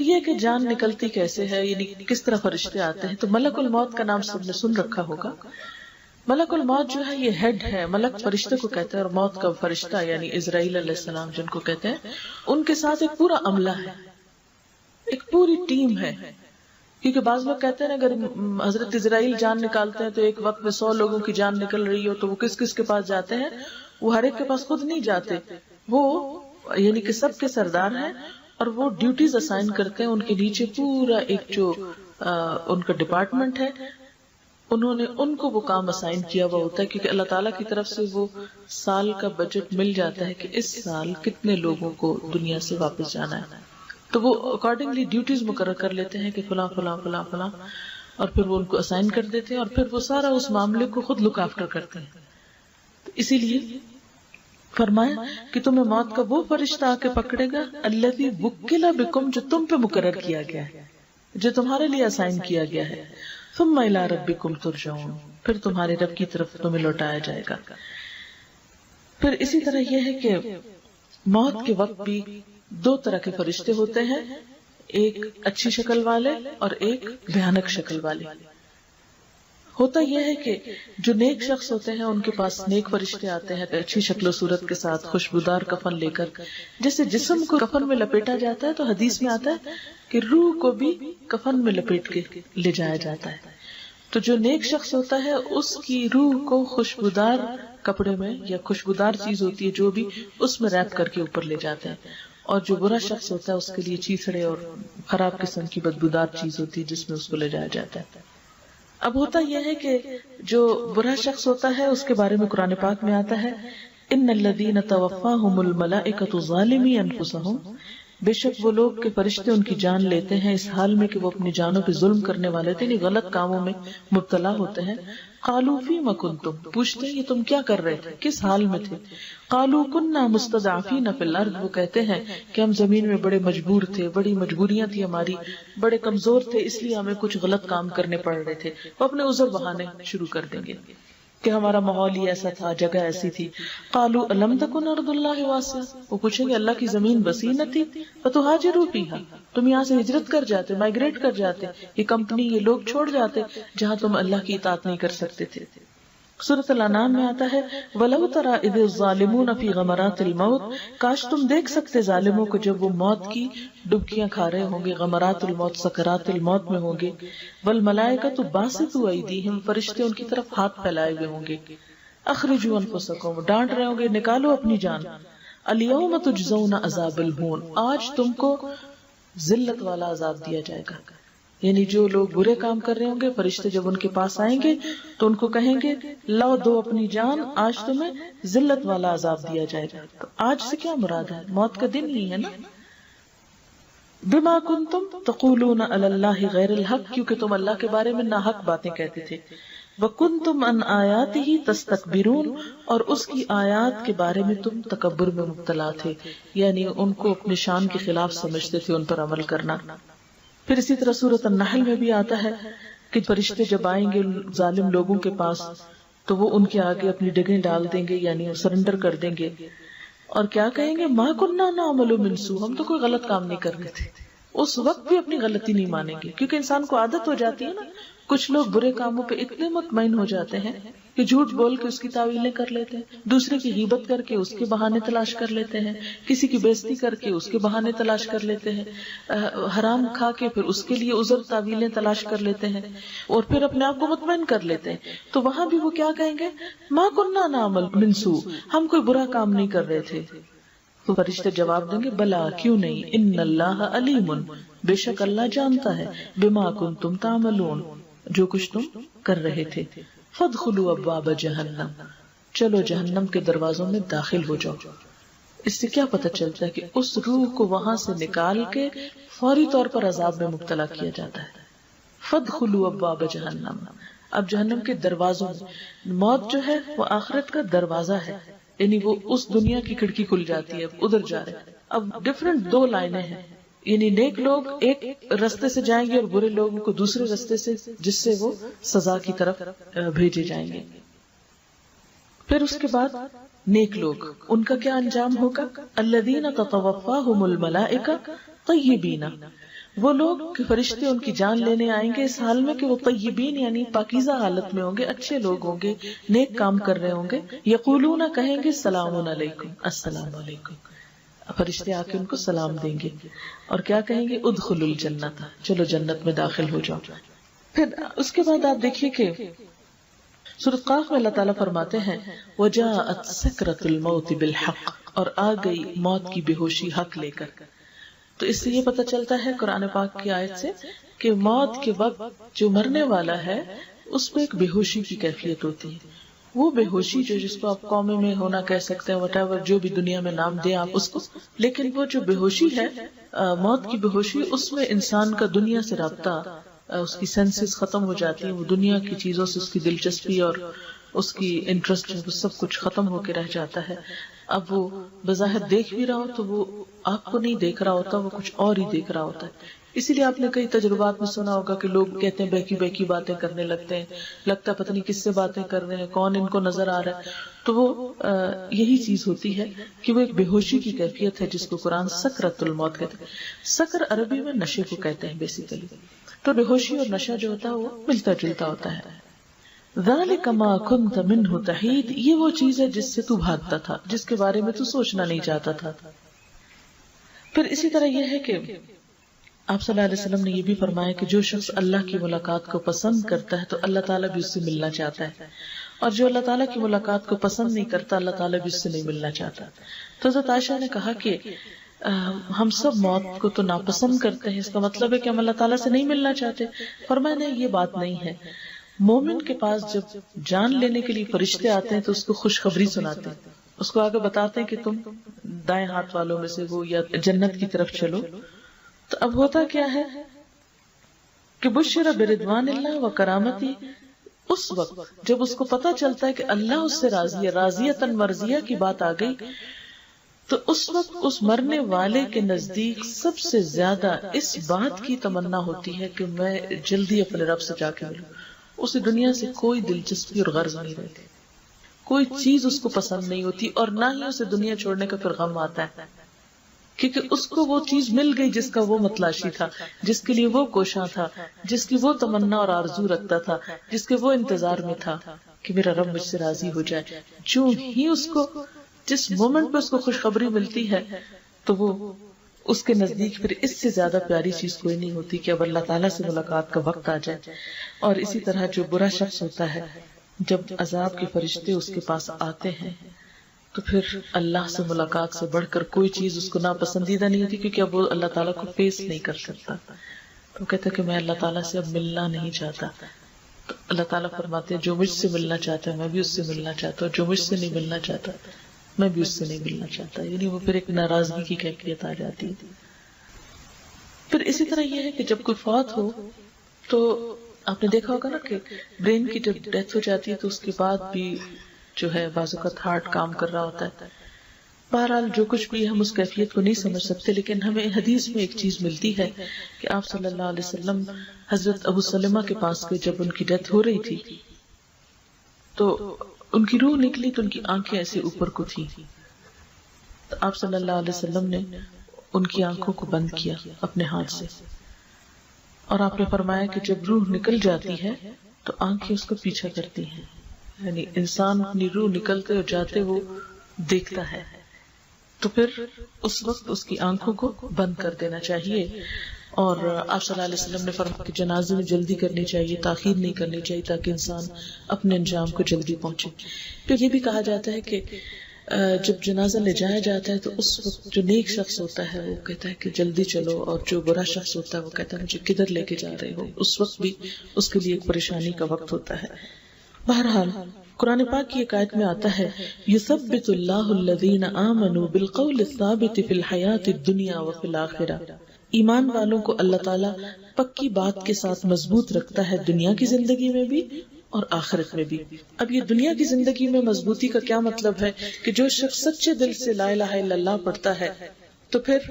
یہ کہ جان نکلتی کیسے ہے، یعنی کس طرح فرشتے آتے ہیں، تو ملک الموت کا نام سب نے سن رکھا ہوگا. ملک الموت جو ہے یہ ہیڈ ہے، ملک فرشتے کو کہتے ہیں، اور موت کا فرشتہ یعنی اسرائیل علیہ السلام جن کو کہتے ہیں، ان کے ساتھ ایک پورا عملہ ہے، ایک پوری ٹیم ہے. کیونکہ بعض لوگ کہتے ہیں اگر حضرت اسرائیل جان نکالتے ہیں تو ایک وقت میں 100 لوگوں کی جان نکل رہی ہو تو وہ کس کس کے پاس جاتے ہیں؟ وہ ہر ایک کے پاس خود نہیں جاتے، وہ یعنی کہ سب کے سردار ہیں اور وہ ڈیوٹیز اسائن کرتے ہیں. ان کے نیچے پورا ایک جو ان کا ڈپارٹمنٹ ہے، انہوں نے ان کو وہ کام اسائن کیا ہوا ہوتا ہے، کیونکہ اللہ تعالیٰ کی طرف سے وہ سال کا بجٹ مل جاتا ہے کہ اس سال کتنے لوگوں کو دنیا سے واپس جانا ہے. تو وہ اکارڈنگلی ڈیوٹیز مقرر کر لیتے ہیں کہ فلاں فلاں فلاں فلاں، اور پھر وہ ان کو اسائن کر دیتے ہیں، اور پھر وہ سارا اس معاملے کو خود لک آفٹر کرتے ہیں. تو اسی لیے فرمایا کہ تمہیں موت کا وہ فرشتہ آ کے پکڑے گا الذی وکل بکم، جو تم پہ مقرر کیا گیا ہے، جو تمہارے لیے اسائن کیا گیا ہے. ثم الی ربکم ترجعون، پھر تمہارے رب کی طرف تمہیں لوٹایا جائے گا. پھر اسی طرح یہ ہے کہ موت کے وقت بھی 2 طرح کے فرشتے ہوتے ہیں، ایک اچھی شکل والے اور ایک بھیانک شکل والے. ہوتا یہ ہے کہ جو نیک شخص ہوتے ہیں ان کے پاس نیک فرشتے آتے ہیں اچھی شکل و صورت کے ساتھ، خوشبودار کفن لے کر. جیسے جسم کو کفن میں لپیٹا جاتا ہے تو حدیث میں آتا ہے کہ روح کو بھی کفن میں لپیٹ کے لے جایا جاتا ہے. تو جو نیک شخص ہوتا ہے اس کی روح کو خوشبودار کپڑے میں یا خوشبودار چیز ہوتی ہے جو بھی، اس میں ریپ کر کے اوپر لے جاتے ہیں. اور جو برا شخص ہوتا ہے اس کے لیے چیسڑے اور خراب قسم کی بدبودار چیز ہوتی ہے جس میں اس کو لے جایا جاتا ہے. اب ہوتا یہ ہے کہ جو برا شخص ہوتا ہے اس کے بارے میں قرآن پاک میں آتا ہے ان الذین توفاہم الملائکۃ ظالمی انفسہم، بے شک وہ لوگ کہ فرشتے ان کی جان لیتے ہیں اس حال میں کہ وہ اپنی جانوں پہ ظلم کرنے والے تھے، یعنی غلط کاموں میں مبتلا ہوتے ہیں. قالوا فیما کنتم، پوچھتے ہیں یہ تم کیا کر رہے تھے، کس حال میں تھے. قالوا کنا مستضعفین فی الارض، وہ کہتے ہیں کہ ہم زمین میں بڑے مجبور تھے، بڑی مجبوریاں تھی ہماری، بڑے کمزور تھے، اس لیے ہمیں کچھ غلط کام کرنے پڑ رہے تھے. وہ اپنے عذر بہانے شروع کر دیں گے کہ ہمارا ماحول ہی ایسا تھا، جگہ ایسی تھی. قالوا الم تکن ارض اللہ واسعہ، وہ پوچھیں گے اللہ کی زمین وسیع نہ تھی، فتہاجروا فیہا، تم یہاں سے ہجرت کر جاتے، مائگریٹ کر جاتے، یہ کمپنی یہ لوگ چھوڑ جاتے جہاں تم اللہ کی اطاعت نہیں کر سکتے تھے. سورۃ الانعام میں آتا ہے وَلَوْ تَرَىٰ إِذِ الظَّالِمُونَ فِي غَمَرَاتِ الْمَوْتِ، کاش تم دیکھ سکتے ظالموں کو جب وہ موت کی ڈبکیاں کھا رہے ہوں گے، غمرات الموت سکرات الموت میں ہوں گے. وَالْمَلَائِكَةُ بَاسِطُو أَيْدِيهِمْ، فرشتے ان کی طرف ہاتھ پھیلائے ہوئے ہوں گے. أَخْرِجُوا أَنفُسَكُمْ، ڈانٹ رہے ہوں گے نکالو اپنی جان. الْيَوْمَ تُجْزَوْنَ عَذَابَ الْهُونِ، آج تم کو ذلت والا عذاب دیا جائے گا. یعنی جو لوگ برے کام کر رہے ہوں گے فرشتے جب ان کے پاس آئیں گے تو ان کو کہیں گے لاؤ دو اپنی جان، آج تمہیں ذلت والا عذاب دیا جائے گا. تو آج سے کیا مراد ہے؟ موت کا دن ہی ہے نا. بما کنتم تقولون علی اللہ غیر الحق، کیونکہ تم اللہ کے بارے میں ناحق باتیں کہتے تھے. وکنتم عن آیاتہ تستکبرون، اور اس کی آیات کے بارے میں تم تکبر میں مبتلا تھے، یعنی ان کو اپنے شان کے خلاف سمجھتے تھے، ان پر عمل کرنا. پھر اسی طرح سورۃ النحل میں بھی آتا ہے کہ فرشتے جب آئیں گے ظالم لوگوں کے پاس تو وہ ان کے آگے اپنی ڈگیں ڈال دیں گے، یعنی سرنڈر کر دیں گے، اور کیا کہیں گے ما کننا نعمل من سوء، ہم تو کوئی غلط کام نہیں کر رہے تھے. اس وقت بھی اپنی غلطی نہیں مانیں گے، کیونکہ انسان کو عادت ہو جاتی ہے نا. کچھ لوگ برے کاموں پہ اتنے مطمئن ہو جاتے ہیں کہ جھوٹ بول کے اس کی تعویلیں کر لیتے ہیں، دوسرے کی غیبت کر کے اس کے بہانے تلاش کر لیتے ہیں، کسی کی بے عزتی کر کے اس کے بہانے تلاش کر لیتے ہیں، حرام کھا کے پھر اس کے لیے عذر تعویلیں تلاش کر لیتے ہیں، اور پھر اپنے آپ کو مطمئن کر لیتے ہیں. تو وہاں بھی وہ کیا کہیں گے ما کننا نعمل من سوء، ہم کوئی برا کام نہیں کر رہے تھے. تو فرشتے جواب دیں گے بلا، کیوں نہیں، ان اللہ علیم، بے شک اللہ جانتا ہے، بما کنتم تعملون، جو کچھ تم کر رہے تھے. فادخلوا ابواب جہنم، چلو جہنم کے دروازوں میں داخل ہو جاؤ. اس سے کیا پتہ چلتا ہے کہ اس روح کو وہاں سے نکال کے فوری طور پر عذاب میں مبتلا کیا جاتا ہے. فادخلوا ابواب جہنم، اب جہنم کے دروازوں میں، موت جو ہے وہ آخرت کا دروازہ ہے، یعنی وہ اس دنیا کی کھڑکی کھل جاتی ہے، اب ادھر جا رہے ہیں. اب ڈفرنٹ 2 لائنیں ہیں، یعنی نیک لوگ ایک رستے سے جائیں گے اور برے لوگوں کو دوسرے رستے سے، جس سے وہ سزا کی طرف بھیجے جائیں گے. پھر اس کے بعد نیک لوگ، ان کا کیا انجام ہوگا؟ الذین تتوفاہم الملائکہ طیبین، وہ لوگ کہ فرشتے ان کی جان لینے آئیں گے اس حال میں کہ وہ طیبین یعنی پاکیزہ حالت میں ہوں گے، اچھے لوگ ہوں گے، نیک کام کر رہے ہوں گے. یقولون کہیں گے سلام علیکم، السلام علیکم. فرشتے آ کے ان کو سلام دیں گے اور کیا کہیں گے؟ ادخلوا الجنت، چلو جنت میں داخل ہو جاؤ. پھر اس کے بعد آپ دیکھیے کہ سورۃ قاف میں اللہ تعالیٰ فرماتے ہیں وجاءت سکرۃ الموت بالحق، اور آ گئی موت کی بے ہوشی حق لے کر. تو اس سے یہ پتہ چلتا ہے قرآن پاک کی آیت سے کہ موت کے وقت جو مرنے والا ہے اس پہ ایک بے ہوشی کی کیفیت ہوتی ہے. وہ بے ہوشی جو جس کو آپ قومی میں ہونا کہہ سکتے ہیں، وٹ ایور جو بھی دنیا میں نام دیں آپ اس کو، لیکن وہ جو بے ہوشی ہے موت کی بے ہوشی، اس میں انسان کا دنیا سے رابطہ، اس کی سینسز ختم ہو جاتی ہیں، وہ دنیا کی چیزوں سے اس کی دلچسپی اور اس کی انٹرسٹ وہ سب کچھ ختم ہو کے رہ جاتا ہے. اب وہ بظاہر دیکھ بھی رہا ہو تو وہ آپ کو نہیں دیکھ رہا ہوتا، وہ کچھ اور ہی دیکھ رہا ہوتا ہے. اسی لیے آپ نے کئی تجربات میں سنا ہوگا کہ لوگ کہتے ہیں بہکی بہکی باتیں کرنے لگتے ہیں، لگتا پتہ نہیں کس سے باتیں کر رہے ہیں، کون ان کو نظر آ رہا ہے. تو وہ یہی چیز ہوتی ہے کہ وہ ایک بے ہوشی کی کیفیت ہے جس کو قرآن سکرۃ الموت کہتے ہیں. سکر عربی میں نشے کو کہتے ہیں بیسیکلی. تو بے ہوشی اور نشہ جو ہوتا ہے وہ ملتا جلتا ہوتا ہے. ذَلِكَ مَا كُنْتَ مِنْهُ تَحِيدُ، یہ وہ چیز ہے جس سے تو بھاگتا تھا، جس کے بارے میں تو سوچنا نہیں چاہتا تھا. پھر اسی طرح یہ ہے کہ آپ صلی اللہ علیہ وسلم نے یہ بھی فرمایا کہ جو شخص اللہ کی ملاقات کو پسند کرتا ہے تو اللہ تعالیٰ بھی اس سے ملنا چاہتا ہے، اور جو اللہ تعالیٰ کی ملاقات کو پسند نہیں کرتا اللہ تعالیٰ بھی اس سے نہیں ملنا چاہتا. تو حضرت عائشہ نے کہا کہ ہم سب موت کو تو ناپسند کرتے ہیں، اس کا مطلب ہے کہ ہم اللہ تعالیٰ سے نہیں ملنا چاہتے. فرمایا نہیں، یہ بات نہیں ہے. مومن کے پاس جب جان لینے کے لیے فرشتے آتے ہیں تو اس کو خوشخبری سناتے ہیں، اس کو آگے بتاتے ہیں کہ تم دائیں ہاتھ والوں میں سے ہو یا جنت کی طرف چلو. تو اب ہوتا کیا ہے کہ بشر برضوان اللہ و کرامتی، اس وقت جب اس کو پتا چلتا ہے کہ اللہ اس سے راضی ہے، راضیتاً مرضیہ کی بات آ گئی، تو اس وقت اس مرنے والے کے نزدیک سب سے زیادہ اس بات کی تمنا ہوتی ہے کہ میں جلدی اپنے رب سے جا کے ملوں. اسے دنیا سے کوئی دلچسپی اور غرض نہیں رہتی، کوئی چیز اس کو پسند نہیں ہوتی، اور نہ ہی اسے دنیا چھوڑنے کا پھر غم آتا ہے، کیونکہ اس کو وہ چیز مل گئی جس کا وہ متلاشی تھا، جس کے لیے وہ کوشاں تھا، جس کی وہ تمنا اور آرزو رکھتا تھا، جس کے وہ انتظار میں تھا کہ میرا رب مجھ سے راضی ہو جائے. جو ہی اس کو جس مومنٹ پہ اس کو خوشخبری ملتی ہے تو وہ اس کے نزدیک پھر اس سے زیادہ پیاری چیز کوئی نہیں ہوتی کہ اب اللہ تعالیٰ سے ملاقات کا وقت آ جائے. اور اسی طرح جو برا شخص ہوتا ہے جب عذاب کے فرشتے اس کے پاس آتے ہیں تو پھر اللہ سے ملاقات سے بڑھ کر کوئی چیز اس کو ناپسندیدہ نہیں ہوتی، کیونکہ اب وہ اللہ تعالیٰ کو فیس نہیں کر سکتا. تو کہتا ہے کہ میں اللہ تعالیٰ سے اب ملنا نہیں چاہتا. تو اللہ تعالیٰ فرماتے ہیں جو مجھ سے ملنا چاہتا ہے میں بھی اس سے ملنا چاہتا ہوں، جو مجھ سے نہیں ملنا چاہتا میں بھی اس سے نہیں ملنا چاہتا. یعنی وہ پھر ایک ناراضگی کی کیفیت آ جاتی ہے. پھر اسی طرح یہ ہے کہ جب کوئی فوت ہو تو آپ نے دیکھا ہوگا نا کہ برین کی جب ڈیتھ ہو جاتی ہے تو اس کے بعد بھی جو ہے بعض اوقات ہارٹ کام کر رہا ہوتا ہے. بہرحال جو کچھ بھی ہم اس کیفیت کو نہیں سمجھ سکتے، لیکن ہمیں حدیث میں ایک چیز ملتی ہے کہ آپ صلی اللہ علیہ وسلم حضرت ابو سلمہ کے پاس گئے جب ان کی ڈیتھ ہو رہی تھی، تو ان کی روح نکلی تو ان کی آنکھیں ایسے اوپر کو تھی. تو آپ صلی اللہ علیہ وسلم نے ان کی آنکھوں کو بند کیا اپنے ہاتھ سے، اور آپ نے فرمایا کہ جب روح نکل جاتی ہے تو آنکھیں اس کو پیچھا کرتی ہیں. یعنی انسان اپنی روح نکلتے اور جاتے وہ دیکھتا ہے، تو پھر اس وقت اس کی آنکھوں کو بند کر دینا چاہیے. اور آپ صلی اللہ علیہ وسلم نے فرمایا کہ جنازے میں جلدی کرنی چاہیے، تاخیر نہیں کرنی چاہیے تاکہ انسان اپنے انجام کو جلدی پہنچے. پھر یہ بھی کہا جاتا ہے کہ جب جنازہ لے جایا جاتا ہے تو اس وقت جو نیک شخص ہوتا ہے وہ کہتا ہے کہ جلدی چلو، اور جو برا شخص ہوتا ہے وہ کہتا ہے مجھے کدھر لے کے جا رہے ہو. اس وقت بھی اس کے لیے ایک پریشانی کا وقت ہوتا ہے. بہرحال قرآن پاک کی ایک آیت میں آتا ہے یثبت اللہ الذین آمنوا بالقول الثابت فی الحیات الدنیا وفی الآخرہ، ایمان والوں کو اللہ تعالیٰ پکی بات کے ساتھ مضبوط رکھتا ہے دنیا کی زندگی میں بھی اور آخرت میں بھی. اب یہ دنیا کی زندگی میں مضبوطی کا کیا مطلب ہے کہ جو شخص سچے دل سے لا الہ الا اللہ پڑھتا ہے تو پھر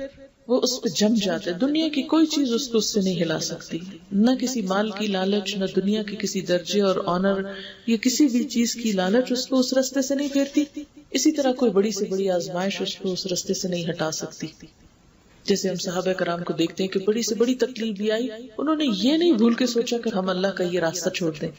وہ اس پہ جم جاتا ہے، دنیا کی کوئی چیز اس کو اس سے نہیں ہلا سکتی، نہ کسی مال کی لالچ، نہ دنیا کے کسی درجے اور آنر یا کسی بھی چیز کی لالچ اس کو اس رستے سے نہیں پھیرتی. اسی طرح کوئی بڑی سے بڑی آزمائش اس کو اس رستے سے نہیں ہٹا سکتی. جیسے ہم صحابہ کرام کو دیکھتے ہیں کہ بڑی سے بڑی تکلیف بھی آئی، انہوں نے یہ نہیں بھول کے سوچا کہ ہم اللہ کا یہ راستہ چھوڑ دیں.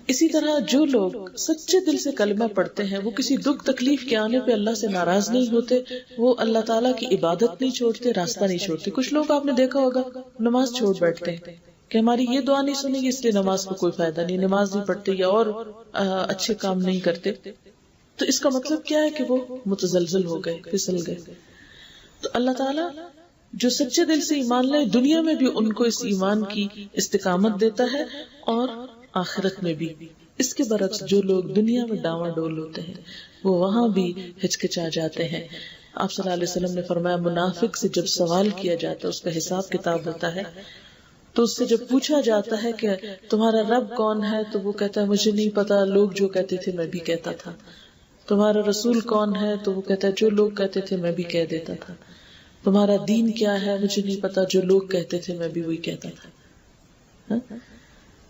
اسی طرح جو لوگ سچے دل سے کلمہ پڑھتے ہیں، وہ کسی دکھ تکلیف کے آنے پہ اللہ سے ناراض نہیں ہوتے، وہ اللہ تعالیٰ کی عبادت نہیں چھوڑتے، راستہ نہیں چھوڑتے. کچھ لوگ آپ نے دیکھا ہوگا نماز چھوڑ بیٹھتے ہیں کہ ہماری یہ دعا نہیں سنیں گی، اس لیے نماز کو کوئی فائدہ نہیں، نماز نہیں پڑھتے یا اور اچھے کام نہیں کرتے. تو اس کا مطلب کیا ہے کہ وہ متزلزل ہو گئے، پھسل گئے. تو اللہ تعالیٰ جو سچے دل سے ایمان لائے دنیا میں بھی ان کو اس ایمان کی استقامت دیتا ہے اور آخرت میں بھی. اس کے برعکس جو لوگ دنیا میں ڈاواں ڈول ہوتے ہیں وہ وہاں بھی ہچکچا جاتے ہیں. آپ صلی اللہ علیہ وسلم نے فرمایا منافق سے جب سوال کیا جاتا ہے، اس کا حساب کتاب ہوتا ہے، تو اس سے جب پوچھا جاتا ہے کہ تمہارا رب کون ہے، تو وہ کہتا ہے مجھے نہیں پتا، لوگ جو کہتے تھے میں بھی کہتا تھا. تمہارا رسول کون ہے، تو وہ کہتا ہے جو لوگ کہتے تھے میں بھی کہہ دیتا تھا. تمہارا دین کیا ہے، مجھے نہیں پتا، جو لوگ کہتے تھے میں بھی وہی کہتا تھا.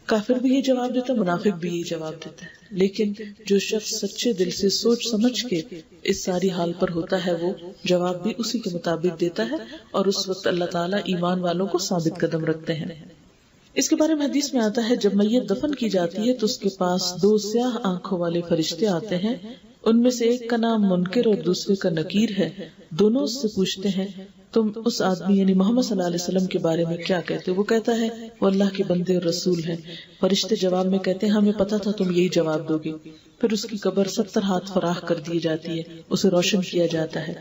کافر بھی یہی جواب دیتا ہے، منافق بھی یہی جواب دیتا ہے. لیکن جو شخص سچے دل سے سوچ سمجھ کے اس ساری حال پر ہوتا ہے وہ جواب بھی اسی کے مطابق دیتا ہے، اور اس وقت اللہ تعالیٰ ایمان والوں کو ثابت قدم رکھتے ہیں. اس کے بارے میں حدیث میں آتا ہے جب میت دفن کی جاتی ہے تو اس کے پاس 2 سیاہ آنکھوں والے فرشتے آتے ہیں. ان میں سے ایک کا نام منکر اور دوسرے کا نکیر ہے. دونوں اس سے پوچھتے ہیں تم اس آدمی یعنی محمد صلی اللہ علیہ وسلم کے بارے میں کیا کہتے ہو؟ وہ کہتا ہے وہ اللہ کے بندے اور رسول ہیں. فرشتے جواب میں کہتے ہیں ہمیں پتا تھا تم یہی جواب دو گے. پھر اس کی قبر 70 ہاتھ فراخ کر دی جاتی ہے، اسے روشن کیا جاتا ہے.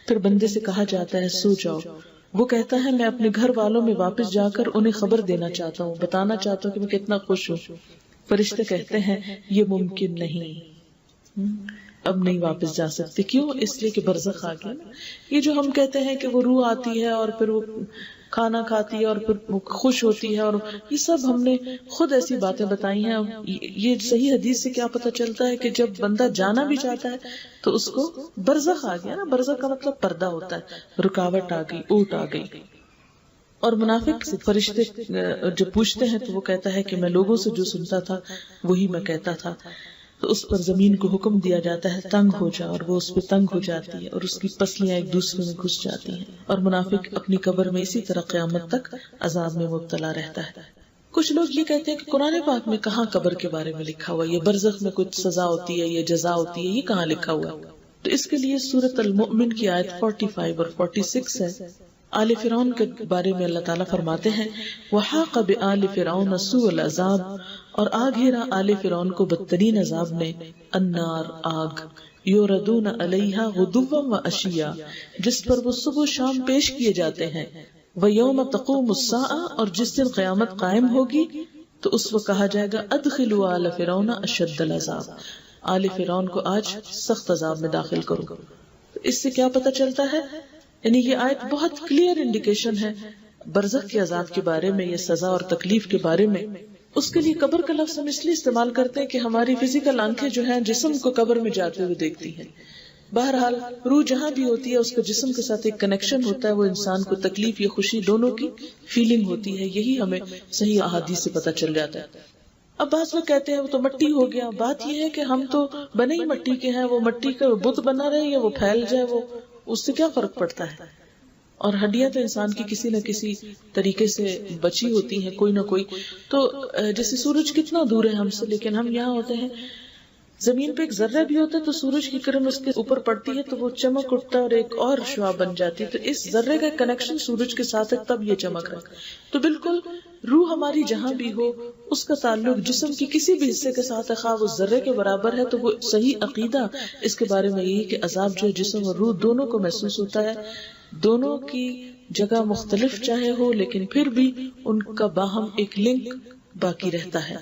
پھر بندے سے کہا جاتا ہے سو جاؤ. وہ کہتا ہے میں اپنے گھر والوں میں واپس جا کر انہیں خبر دینا چاہتا ہوں، بتانا چاہتا ہوں کہ میں کتنا خوش ہوں. فرشتے کہتے ہیں یہ ممکن نہیں، اب نہیں واپس جا سکتے. کیوں؟ اس لیے کہ برزخ آ گیا. یہ جو ہم کہتے ہیں کہ وہ روح آتی ہے اور پھر وہ کھانا کھاتی ہے اور پھر خوش ہوتی ہے، اور یہ سب ہم نے خود ایسی باتیں بتائی ہیں. یہ صحیح حدیث سے کیا پتہ چلتا ہے کہ جب بندہ جانا بھی چاہتا ہے تو اس کو برزخ آ گیا نا. برزخ کا مطلب پردہ ہوتا ہے، رکاوٹ آ گئی، اوٹ آ گئی. اور منافق سے فرشتے جب پوچھتے ہیں تو وہ کہتا ہے کہ میں لوگوں سے جو سنتا تھا وہی میں کہتا تھا. تو اس پر زمین کو حکم دیا جاتا ہے تنگ ہو جا، اور وہ اس پہ تنگ ہو جاتی ہے اور اس کی پسلیاں ایک دوسرے میں گھس جاتی ہیں. اور منافق اپنی قبر میں اسی طرح قیامت تک عذاب میں مبتلا رہتا ہے. کچھ لوگ یہ کہتے ہیں کہ قرآن پاک میں کہاں قبر کے بارے میں لکھا ہوا، یہ برزخ میں کچھ سزا ہوتی ہے، یہ جزا ہوتی ہے، یہ کہاں لکھا ہوا؟ تو اس کے لیے سورۃ المؤمن کی آیت 45 اور 46 ہے. آل فرعون کے بارے میں اللہ تعالیٰ فرماتے ہیں وَحَاقَ بِآلِ فِرْعَوْنَ سُوءُ الْعَذَابِ، اور آ گھیرا آل فرعون کو بدترین عذاب نے، النار آگ، یوردون علیہا غدوا وعشیا، جس پر وہ صبح و شام پیش کیے جاتے ہیں، ویوم تقوم الساعہ، اور جس دن قیامت قائم ہوگی تو اس وقت کہا جائے گا ادخلوا آل فرعون اشد العذاب، آل فرعون کو آج سخت عذاب میں داخل کرو. اس سے کیا پتہ چلتا ہے؟ یعنی یہ آیت بہت کلیئر انڈیکیشن ہے برزخ کے عذاب کے بارے میں، یہ سزا اور تکلیف کے بارے میں. اس کے لیے قبر کا لفظ ہم اس لیے استعمال کرتے ہیں کہ ہماری فزیکل آنکھیں جو ہیں جسم کو قبر میں جاتے ہوئے دیکھتی ہیں. بہرحال روح جہاں بھی ہوتی ہے اس کا جسم کے ساتھ ایک کنیکشن ہوتا ہے، وہ انسان کو تکلیف یا خوشی دونوں کی فیلنگ ہوتی ہے. یہی ہمیں صحیح احادیث سے پتہ چل جاتا ہے. اب بعض لوگ کہتے ہیں وہ تو مٹی ہو گیا. بات یہ ہے کہ ہم تو بنے ہی مٹی کے ہیں، وہ مٹی کا بت بنا رہے یا وہ پھیل جائے، وہ اس سے کیا فرق پڑتا ہے؟ اور ہڈیاں تو انسان کی کسی نہ کسی طریقے سے بچی ہوتی ہیں، کوئی نہ کوئی. تو جیسے سورج کتنا دور ہے ہم سے، لیکن ہم یہاں ہوتے ہیں. زمین پہ ایک ذرہ بھی ہوتا ہے تو سورج کی کرن اس کے اوپر پڑتی ہے تو وہ چمک اٹھتا ہے اور ایک اور شعاع بن جاتی ہے. تو اس ذرے کا کنیکشن سورج کے ساتھ ہے، تب یہ چمک رہا ہے. تو بالکل روح ہماری جہاں بھی ہو اس کا تعلق جسم کی کسی بھی حصے کے ساتھ ہے، خواہ وہ ذرے کے برابر ہے. تو وہ صحیح عقیدہ اس کے بارے میں یہی کہ عذاب جو ہے جسم اور روح دونوں کو محسوس ہوتا ہے. دونوں کی جگہ مختلف چاہے ہو لیکن پھر بھی ان کا باہم ایک لنک باقی رہتا ہے.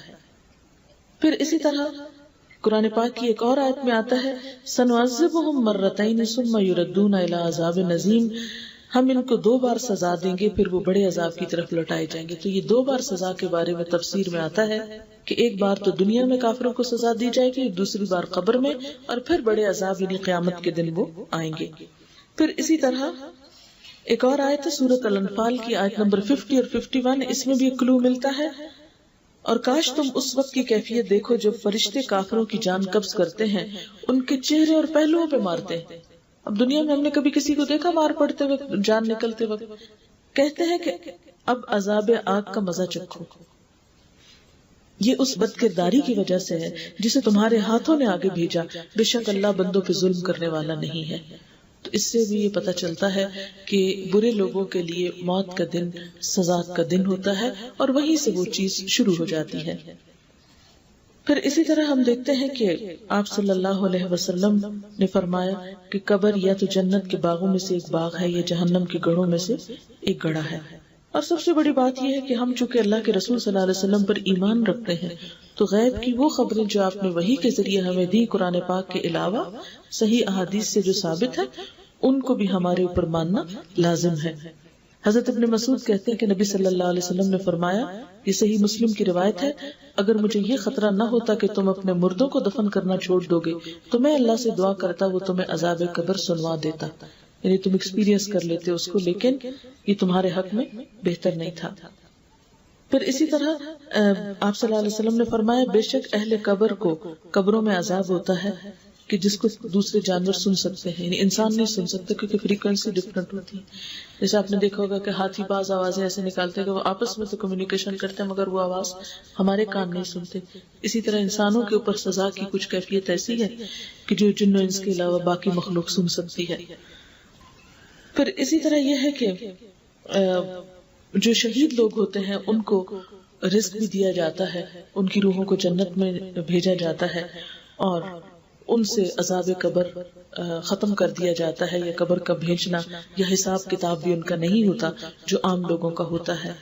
پھر اسی طرح قرآن پاک کی ایک اور آیت میں آتا ہے سنعذبہم مرتین ثم یردون الی عذاب نظیم، ہم ان کو 2 بار سزا دیں گے پھر وہ بڑے عذاب کی طرف لوٹائے جائیں گے. تو یہ 2 بار سزا کے بارے میں تفسیر میں آتا ہے کہ ایک بار تو دنیا میں کافروں کو سزا دی جائے گی، دوسری بار قبر میں، اور پھر بڑے عذاب یعنی قیامت کے دن وہ آئیں گے. پھر اسی طرح ایک اور آیت ہے سورۃ الانفال کی آیت نمبر 50 اور 51، اس میں بھی ایک کلو ملتا ہے اور کاش تم اس وقت کی کیفیت دیکھو جب فرشتے کافروں کی جان قبض کرتے ہیں، ان کے چہرے اور پہلوؤں پہ مارتے ہیں. اب دنیا میں ہم نے کبھی کسی کو دیکھا مار پڑتے وقت، جان نکلتے وقت؟ کہتے ہیں کہ اب عذاب آگ کا مزہ چکھو. یہ اس بد کرداری کی وجہ سے ہے جسے تمہارے ہاتھوں نے آگے بھیجا، بے شک اللہ بندوں پہ ظلم کرنے والا نہیں ہے. تو اس سے بھی یہ پتہ چلتا ہے کہ برے لوگوں کے لیے موت کا دن سزا کا دن ہوتا ہے، اور وہیں سے وہ چیز شروع ہو جاتی ہے. پھر اسی طرح ہم دیکھتے ہیں کہ آپ صلی اللہ علیہ وسلم نے فرمایا کہ قبر یا تو جنت کے باغوں میں سے ایک باغ ہے یا جہنم کے گڑھوں میں سے ایک گڑھا ہے. اور سب سے بڑی بات یہ ہے کہ ہم چونکہ اللہ کے رسول صلی اللہ علیہ وسلم پر ایمان رکھتے ہیں تو غیب کی وہ خبریں جو آپ نے وحی کے ذریعے ہمیں دی، قرآن پاک کے علاوہ صحیح احادیث سے جو ثابت ہے، ان کو بھی ہمارے اوپر ماننا لازم ہے. حضرت ابن مسعود کہتے ہیں کہ نبی صلی اللہ علیہ وسلم نے فرمایا، یہ صحیح مسلم کی روایت ہے، اگر مجھے یہ خطرہ نہ ہوتا کہ تم اپنے مردوں کو دفن کرنا چھوڑ دو گے تو میں اللہ سے دعا کرتا وہ تمہیں عذاب قبر سنوا دیتا. یعنی تم ایکسپیرینس کر لیتے اس کو، لیکن یہ تمہارے حق میں بہتر نہیں تھا. پھر اسی طرح آپ صلی اللہ علیہ وسلم نے فرمایا، بے شک اہل قبر کو قبروں میں عذاب ہوتا ہے کہ جس کو دوسرے جانور سن سکتے ہیں، یعنی انسان نہیں سن سکتے کیونکہ فریکوینسی ڈفرنٹ ہوتی ہے. جیسے آپ نے دیکھا ہوگا کہ ہاتھی بعض آوازیں ایسے نکالتے ہیں کہ وہ آپس میں تو کمیونیکیشن کرتے ہیں مگر وہ آواز ہمارے کان نہیں سنتے. اسی طرح انسانوں کے اوپر سزا کی کچھ کیفیت ایسی ہے کہ جو جن و انس کے علاوہ باقی مخلوق سن سکتی ہے. پھر اسی طرح یہ ہے کہ جو شہید لوگ ہوتے ہیں ان کو رزق بھی دیا جاتا ہے، ان کی روحوں کو جنت میں بھیجا جاتا ہے، اور ان سے عذاب قبر ختم کر دیا جاتا ہے، یا قبر کا بھیجنا یا حساب کتاب بھی ان کا نہیں ہوتا جو عام لوگوں کا ہوتا ہے.